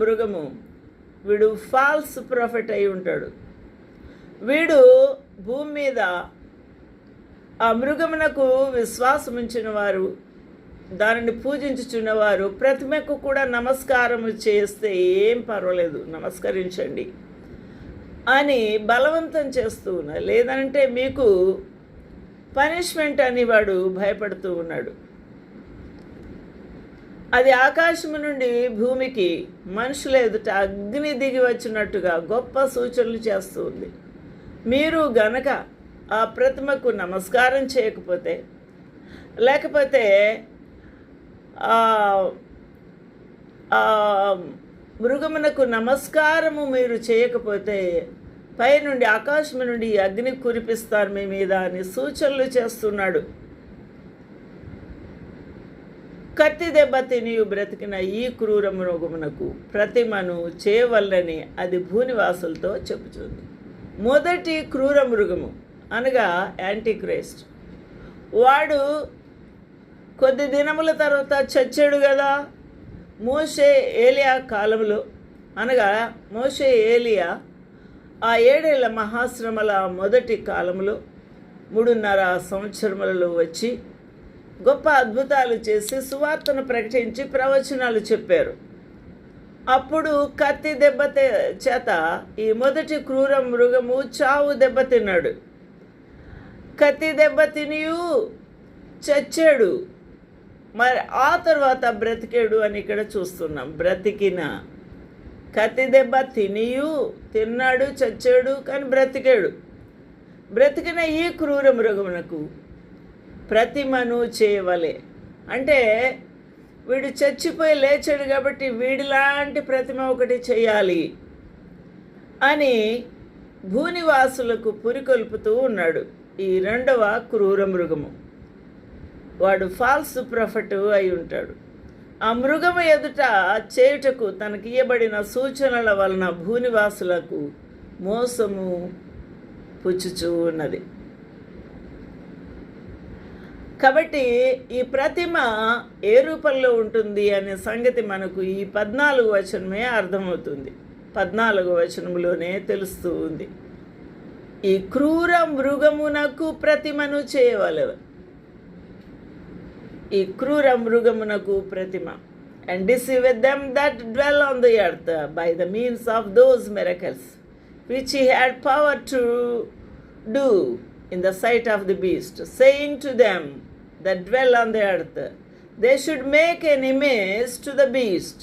మృగము, వీడు falls profit అయి ఉంటాడు. వీడు భూమి మీద ఆ మృగమునకు విశ్వాసం ఉంచిన వారు, దానిని పూజించుచున్నవారు ప్రతిమకు కూడా నమస్కారం చేస్తే ఏం పర్వాలేదు, నమస్కరించండి అని బలవంతం చేస్తూ ఉన్నారు. లేదంటే మీకు పనిష్మెంట్ అని వాడు భయపడుతూ ఉన్నాడు. అది ఆకాశము నుండి భూమికి మనుషుల ఎదుట అగ్ని దిగి వచ్చినట్టుగా గొప్ప సూచనలు చేస్తూ ఉంది. మీరు గనక ఆ ప్రతిమకు నమస్కారం చేయకపోతే, లేకపోతే మృగమునకు నమస్కారము మీరు చేయకపోతే పైనుండి ఆకాశము నుండి అగ్ని కురిపిస్తారు మీ మీద అని సూచనలు చేస్తున్నాడు. కత్తి దెబ్బ తినియు బ్రతికిన ఈ క్రూర మృగమునకు ప్రతిమను చేయవల్లని అది భూనివాసులతో చెప్పుచుంది. మొదటి క్రూర మృగము అనగా యాంటీక్రైస్ట్. వాడు కొద్ది దినముల తర్వాత చచ్చాడు కదా. మోషే ఏలియా కాలంలో, అనగా మోషే ఏలియా ఆ 7 ఏళ్ల మహాశ్రమల మొదటి కాలంలో 3.5 సంవత్సరములలో వచ్చి గొప్ప అద్భుతాలు చేసి సువార్తను ప్రకటించి ప్రవచనాలు చెప్పారు. అప్పుడు కత్తి దెబ్బ చేత ఈ మొదటి క్రూర మృగము చావు దెబ్బతిన్నాడు. కత్తి దెబ్బ తినియు చచ్చాడు. మరి ఆ తర్వాత బ్రతికాడు అని ఇక్కడ చూస్తున్నాం. బ్రతికిన, కత్తి దెబ్బ తిన్నాడు, చచ్చాడు, కానీ బ్రతికాడు. బ్రతికిన ఈ క్రూర మృగమునకు ప్రతిమను చేయవలే. అంటే వీడు చచ్చిపోయి లేచాడు కాబట్టి వీడిలాంటి ప్రతిమ ఒకటి చేయాలి అని భూనివాసులకు పురికొల్పుతూ ఉన్నాడు ఈ రెండవ క్రూర మృగము. వాడు ఫాల్స్ ప్రాఫిట్ అయి ఉంటాడు. ఆ మృగము ఎదుట చేయుటకు తనకి ఇయ్యబడిన సూచనల వలన భూనివాసులకు మోసము పుచ్చుచూ ఉన్నది. కాబట్టి ఈ ప్రతిమ ఏ రూపంలో ఉంటుంది అనే సంగతి మనకు ఈ 14వ వచనమే అర్థమవుతుంది. 14వ వచనంలోనే తెలుస్తూ ఉంది. ఈ క్రూర మృగమునకు ప్రతిమను చేయవలెను. ఈ క్రూర మృగమునకు ప్రతిమ. And deceived them that dwell on the earth by the means of those miracles which he had power to do in the sight of the beast, saying to them that dwell on the earth, they should make an image to the beast